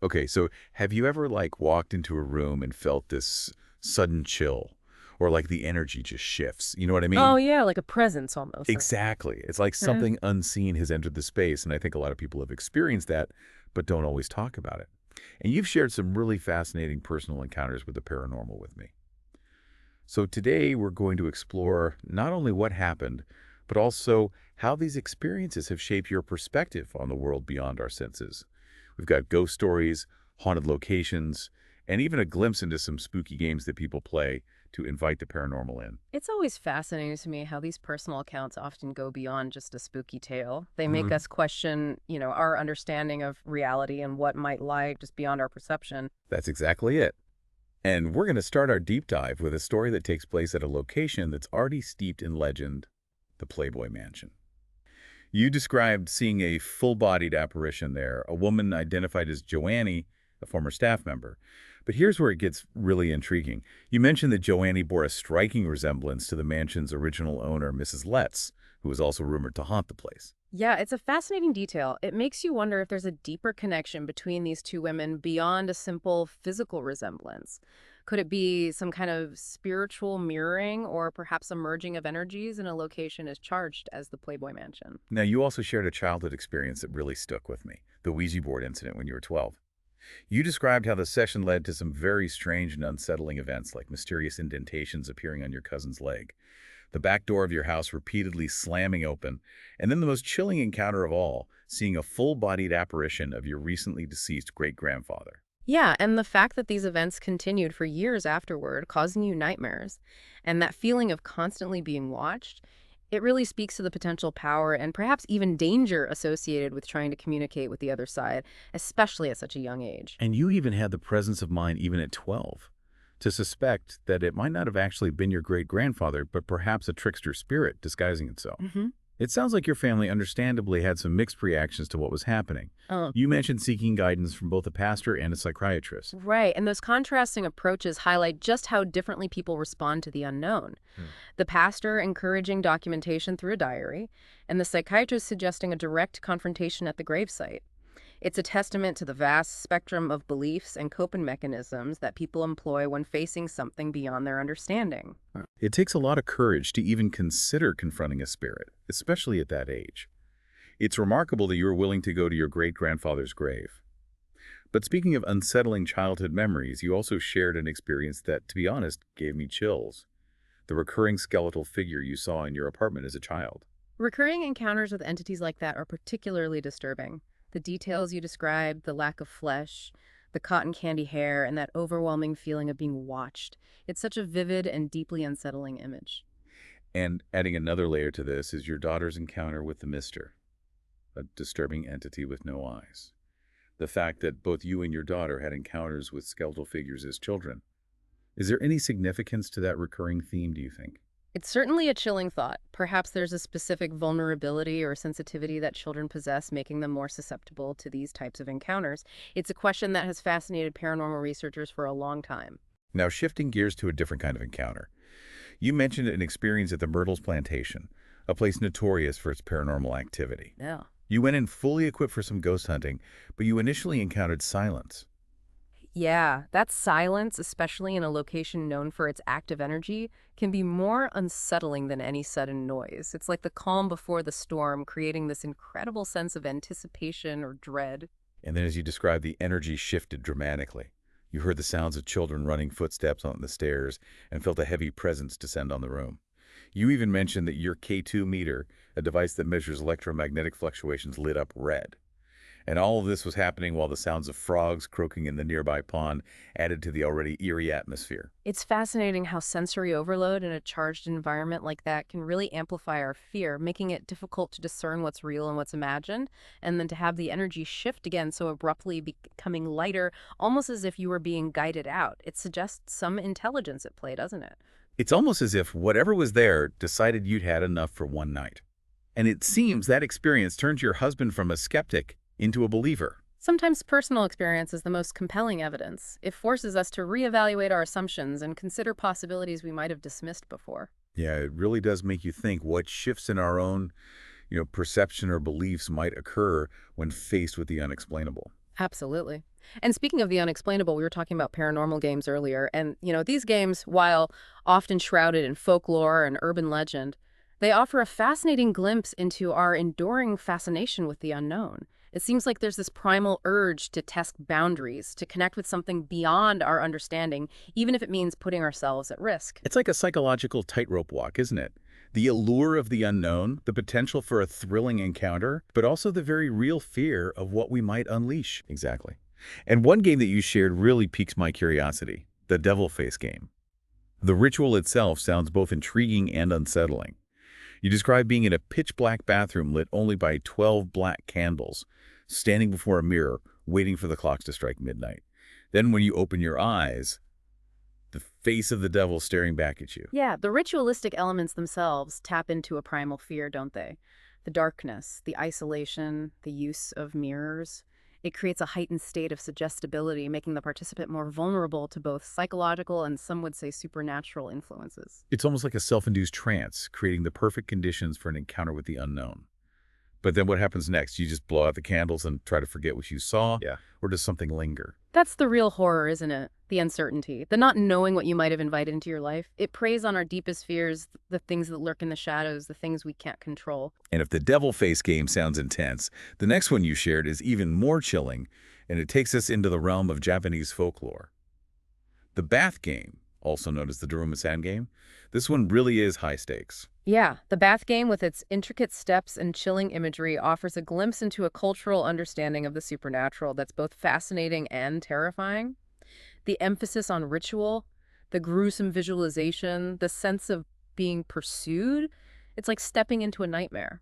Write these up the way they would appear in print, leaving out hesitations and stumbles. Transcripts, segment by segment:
Okay, so have you ever like walked into a room and felt this sudden chill or like the energy just shifts? You know what I Oh, mean? yeah, like a presence almost. Exactly. It's like Eh. something unseen has entered the space, and I think a lot of people have experienced that, but don't always talk about it. And you've shared some really fascinating personal encounters with the paranormal with me. So today we're going to explore not only what happened, but also how these experiences have shaped your perspective on the world beyond our senses. We've got ghost stories, haunted locations, and even a glimpse into some spooky games that people play to invite the paranormal in. It's always fascinating to me how these personal accounts often go beyond just a spooky tale. They make Mhm. us question, our understanding of reality and what might lie just beyond our perception. That's exactly it. And we're going to start our deep dive with a story that takes place at a location that's already steeped in legend, the Playboy Mansion. You described seeing a full-bodied apparition there, a woman identified as Joannie, a former staff member. But here's where it gets really intriguing. You mentioned that Joannie bore a striking resemblance to the mansion's original owner, Mrs. Letts, who was also rumored to haunt the place. Yeah, it's a fascinating detail. It makes you wonder if there's a deeper connection between these two women beyond a simple physical resemblance. Could it be some kind of spiritual mirroring or perhaps a merging of energies in a location as charged as the Playboy Mansion? Now, you also shared a childhood experience that really stuck with me, the Ouija board incident when you were 12. You described how the session led to some very strange and unsettling events, like mysterious indentations appearing on your cousin's leg, the back door of your house repeatedly slamming open, and then the most chilling encounter of all, seeing a full-bodied apparition of your recently deceased great-grandfather. Yeah, and the fact that these events continued for years afterward, causing you nightmares, and that feeling of constantly being watched, it really speaks to the potential power and perhaps even danger associated with trying to communicate with the other side, especially at such a young age. And you even had the presence of mind, even at 12, to suspect that it might not have actually been your great-grandfather, but perhaps a trickster spirit disguising itself. Hmm. It sounds like your family understandably had some mixed reactions to what was happening. Oh, You mentioned seeking guidance from both a pastor and a psychiatrist. right. And those contrasting approaches highlight just how differently people respond to the unknown. Hmm. The pastor encouraging documentation through a diary, and the psychiatrist suggesting a direct confrontation at the gravesite. It's a testament to the vast spectrum of beliefs and coping mechanisms that people employ when facing something beyond their understanding. It takes a lot of courage to even consider confronting a spirit, especially at that age. It's remarkable that you were willing to go to your great-grandfather's grave. But speaking of unsettling childhood memories, you also shared an experience that, to be honest, gave me chills. The recurring skeletal figure you saw in your apartment as a child. Recurring encounters with entities like that are particularly disturbing. The details you described, the lack of flesh, the cotton candy hair, and that overwhelming feeling of being watched. It's such a vivid and deeply unsettling image. And adding another layer to this is your daughter's encounter with the Mister, a disturbing entity with no eyes. The fact that both you and your daughter had encounters with skeletal figures as children. Is there any significance to that recurring theme, do you think? It's certainly a chilling thought. Perhaps there's a specific vulnerability or sensitivity that children possess, making them more susceptible to these types of encounters. It's a question that has fascinated paranormal researchers for a long time. Now, shifting gears to a different kind of encounter. You mentioned an experience at the Myrtles Plantation, a place notorious for its paranormal activity. Yeah. You went in fully equipped for some ghost hunting, but you initially encountered silence. Yeah, that silence, especially in a location known for its active energy, can be more unsettling than any sudden noise. It's like the calm before the storm, creating this incredible sense of anticipation or dread. And then as you described, the energy shifted dramatically. You heard the sounds of children running footsteps on the stairs and felt a heavy presence descend on the room. You even mentioned that your K2 meter, a device that measures electromagnetic fluctuations, lit up red. And all of this was happening while the sounds of frogs croaking in the nearby pond added to the already eerie atmosphere. It's fascinating how sensory overload in a charged environment like that can really amplify our fear, making it difficult to discern what's real and what's imagined, and then to have the energy shift again so abruptly, becoming lighter, almost as if you were being guided out. It suggests some intelligence at play, doesn't it? It's almost as if whatever was there decided you'd had enough for one night. And it seems that experience turned your husband from a skeptic into a believer. Sometimes personal experience is the most compelling evidence. It forces us to reevaluate our assumptions and consider possibilities we might have dismissed before. Yeah, it really does make you think what shifts in our own, perception or beliefs might occur when faced with the unexplainable. Absolutely. And speaking of the unexplainable, we were talking about paranormal games earlier. And, these games, while often shrouded in folklore and urban legend, they offer a fascinating glimpse into our enduring fascination with the unknown. It seems like there's this primal urge to test boundaries, to connect with something beyond our understanding, even if it means putting ourselves at risk. It's like a psychological tightrope walk, isn't it? The allure of the unknown, the potential for a thrilling encounter, but also the very real fear of what we might unleash. Exactly. And one game that you shared really piques my curiosity, the Devil Face game. The ritual itself sounds both intriguing and unsettling. You describe being in a pitch-black bathroom lit only by 12 black candles, standing before a mirror, waiting for the clocks to strike midnight. Then when you open your eyes, the face of the devil staring back at you. Yeah, the ritualistic elements themselves tap into a primal fear, don't they? The darkness, the isolation, the use of mirrors. It creates a heightened state of suggestibility, making the participant more vulnerable to both psychological and some would say supernatural influences. It's almost like a self-induced trance, creating the perfect conditions for an encounter with the unknown. But then what happens next? You just blow out the candles and try to forget what you saw? Yeah. Or does something linger? That's the real horror, isn't it? The uncertainty, the not knowing what you might have invited into your life. It preys on our deepest fears, the things that lurk in the shadows, the things we can't control. And if the Devil Face game sounds intense, the next one you shared is even more chilling, and it takes us into the realm of Japanese folklore. The Bath game, also known as the Daruma-san game, this one really is high stakes. Yeah, the bath game with its intricate steps and chilling imagery offers a glimpse into a cultural understanding of the supernatural that's both fascinating and terrifying. The emphasis on ritual, the gruesome visualization, the sense of being pursued, it's like stepping into a nightmare.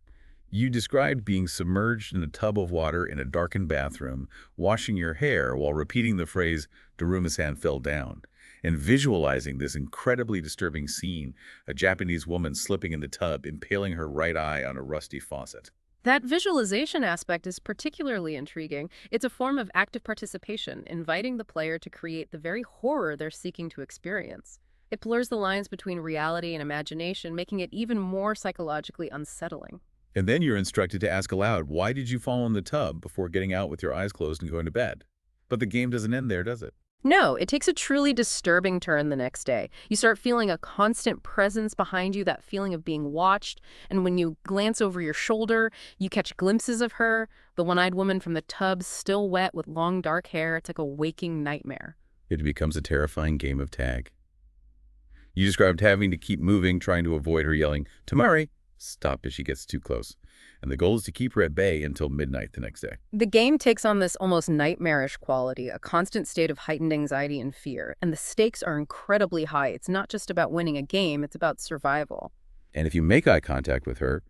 You described being submerged in a tub of water in a darkened bathroom, washing your hair while repeating the phrase, Daruma-san fell down, and visualizing this incredibly disturbing scene, a Japanese woman slipping in the tub, impaling her right eye on a rusty faucet. That visualization aspect is particularly intriguing. It's a form of active participation, inviting the player to create the very horror they're seeking to experience. It blurs the lines between reality and imagination, making it even more psychologically unsettling. And then you're instructed to ask aloud, why did you fall in the tub before getting out with your eyes closed and going to bed? But the game doesn't end there, does it? No, it takes a truly disturbing turn the next day. You start feeling a constant presence behind you, that feeling of being watched, and when you glance over your shoulder, you catch glimpses of her, the one-eyed woman from the tub, still wet with long dark hair. It's like a waking nightmare. It becomes a terrifying game of tag. You described having to keep moving, trying to avoid her yelling, Tamari! Stop if she gets too close. And the goal is to keep her at bay until midnight the next day. The game takes on this almost nightmarish quality, a constant state of heightened anxiety and fear, and the stakes are incredibly high. It's not just about winning a game, it's about survival. And if you make eye contact with her,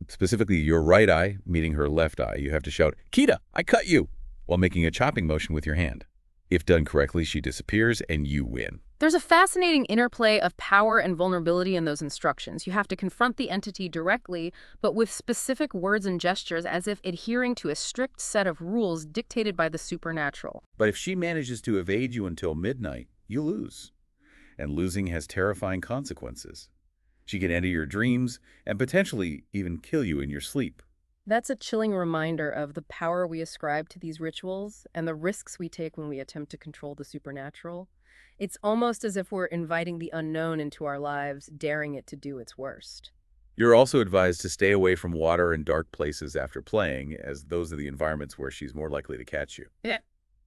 specifically your right eye meeting her left eye, you have to shout, Kita, I cut you, while making a chopping motion with your hand. If done correctly, she disappears and you win. There's a fascinating interplay of power and vulnerability in those instructions. You have to confront the entity directly, but with specific words and gestures as if adhering to a strict set of rules dictated by the supernatural. But if she manages to evade you until midnight, you lose. And losing has terrifying consequences. She can enter your dreams and potentially even kill you in your sleep. That's a chilling reminder of the power we ascribe to these rituals and the risks we take when we attempt to control the supernatural. It's almost as if we're inviting the unknown into our lives, daring it to do its worst. You're also advised to stay away from water and dark places after playing, as those are the environments where she's more likely to catch you. Yeah.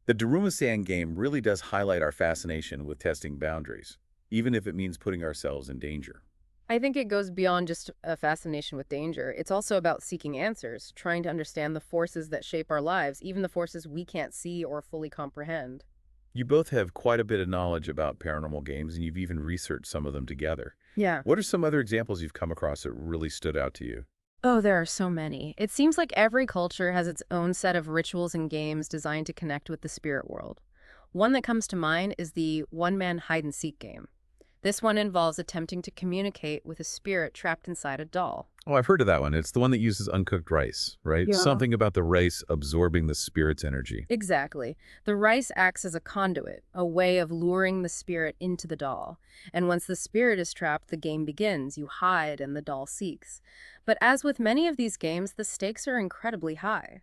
The Daruma-san game really does highlight our fascination with testing boundaries, even if it means putting ourselves in danger. I think it goes beyond just a fascination with danger. It's also about seeking answers, trying to understand the forces that shape our lives, even the forces we can't see or fully comprehend. You both have quite a bit of knowledge about paranormal games, and you've even researched some of them together. Yeah. What are some other examples you've come across that really stood out to you? Oh, there are so many. It seems like every culture has its own set of rituals and games designed to connect with the spirit world. One that comes to mind is the one-man hide-and-seek game. This one involves attempting to communicate with a spirit trapped inside a doll. Oh, I've heard of that one. It's the one that uses uncooked rice, right? Yeah. Something about the rice absorbing the spirit's energy. Exactly. The rice acts as a conduit, a way of luring the spirit into the doll. And once the spirit is trapped, the game begins. You hide and the doll seeks. But as with many of these games, the stakes are incredibly high.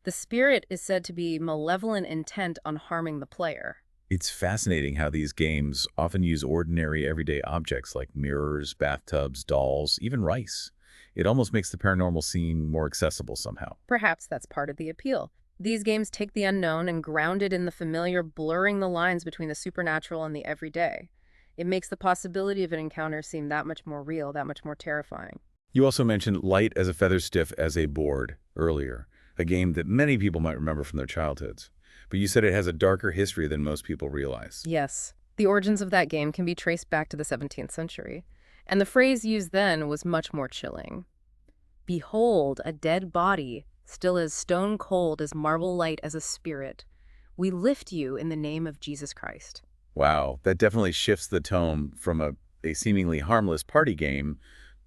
The spirit is said to be malevolent intent on harming the player. It's fascinating how these games often use ordinary everyday objects like mirrors, bathtubs, dolls, even rice. It almost makes the paranormal seem more accessible somehow. Perhaps that's part of the appeal. These games take the unknown and ground it in the familiar, blurring the lines between the supernatural and the everyday. It makes the possibility of an encounter seem that much more real, that much more terrifying. You also mentioned light as a feather, stiff as a board earlier, a game that many people might remember from their childhoods. But you said it has a darker history than most people realize. Yes, the origins of that game can be traced back to the 17th century. And the phrase used then was much more chilling. Behold, a dead body, still as stone cold as marble light as a spirit. We lift you in the name of Jesus Christ. Wow, that definitely shifts the tone from a seemingly harmless party game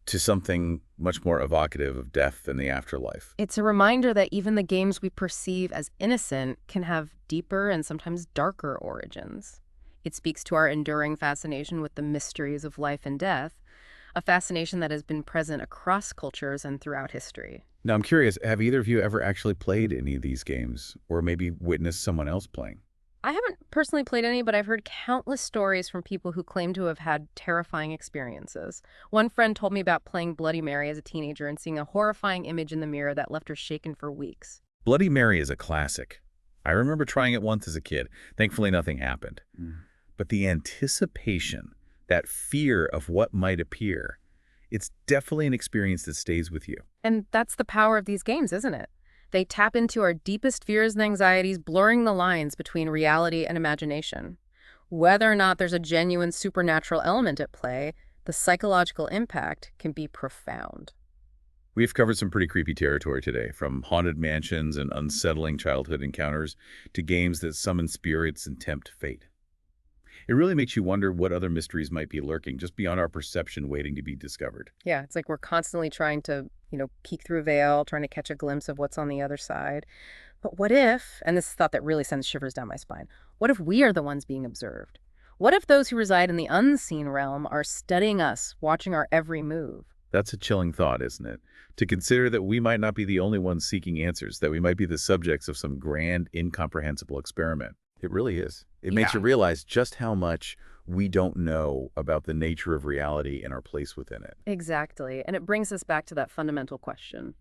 to something much more evocative of death and the afterlife. It's a reminder that even the games we perceive as innocent can have deeper and sometimes darker origins. It speaks to our enduring fascination with the mysteries of life and death, a fascination that has been present across cultures and throughout history. Now, I'm curious, have either of you ever actually played any of these games or maybe witnessed someone else playing? I haven't personally played any, but I've heard countless stories from people who claim to have had terrifying experiences. One friend told me about playing Bloody Mary as a teenager and seeing a horrifying image in the mirror that left her shaken for weeks. Bloody Mary is a classic. I remember trying it once as a kid. Thankfully, nothing happened. But the anticipation, that fear of what might appear, it's definitely an experience that stays with you. And that's the power of these games, isn't it? They tap into our deepest fears and anxieties, blurring the lines between reality and imagination. Whether or not there's a genuine supernatural element at play, the psychological impact can be profound. We've covered some pretty creepy territory today, from haunted mansions and unsettling childhood encounters to games that summon spirits and tempt fate. It really makes you wonder what other mysteries might be lurking just beyond our perception waiting to be discovered. Yeah, it's like we're constantly trying to, peek through a veil, trying to catch a glimpse of what's on the other side. But what if, and this is a thought that really sends shivers down my spine, what if we are the ones being observed? What if those who reside in the unseen realm are studying us, watching our every move? That's a chilling thought, isn't it? To consider that we might not be the only ones seeking answers, that we might be the subjects of some grand, incomprehensible experiment. It really is. It makes you realize just how much we don't know about the nature of reality and our place within it. Exactly. And it brings us back to that fundamental question.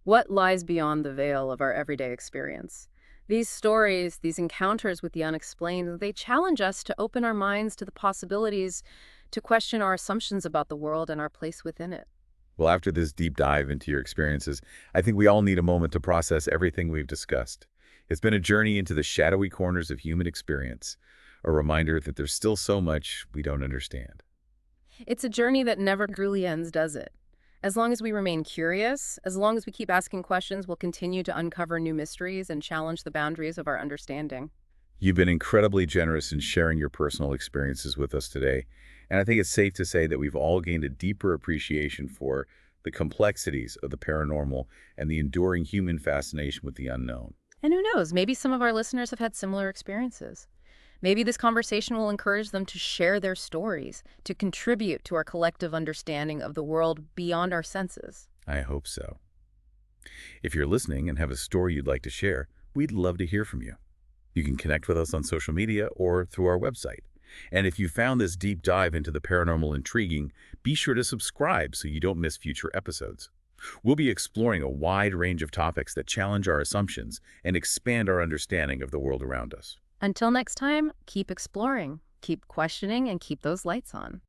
What lies beyond the veil of our everyday experience? These stories, these encounters with the unexplained, they challenge us to open our minds to the possibilities, to question our assumptions about the world and our place within it. Well, after this deep dive into your experiences, I think we all need a moment to process everything we've discussed. It's been a journey into the shadowy corners of human experience, a reminder that there's still so much we don't understand. It's a journey that never truly ends, does it? As long as we remain curious, as long as we keep asking questions, we'll continue to uncover new mysteries and challenge the boundaries of our understanding. You've been incredibly generous in sharing your personal experiences with us today, and I think it's safe to say that we've all gained a deeper appreciation for the complexities of the paranormal and the enduring human fascination with the unknown. And who knows, maybe some of our listeners have had similar experiences. Maybe this conversation will encourage them to share their stories, to contribute to our collective understanding of the world beyond our senses. I hope so. If you're listening and have a story you'd like to share, we'd love to hear from you. You can connect with us on social media or through our website. And if you found this deep dive into the paranormal intriguing, be sure to subscribe so you don't miss future episodes. We'll be exploring a wide range of topics that challenge our assumptions and expand our understanding of the world around us. Until next time, keep exploring, keep questioning, and keep those lights on.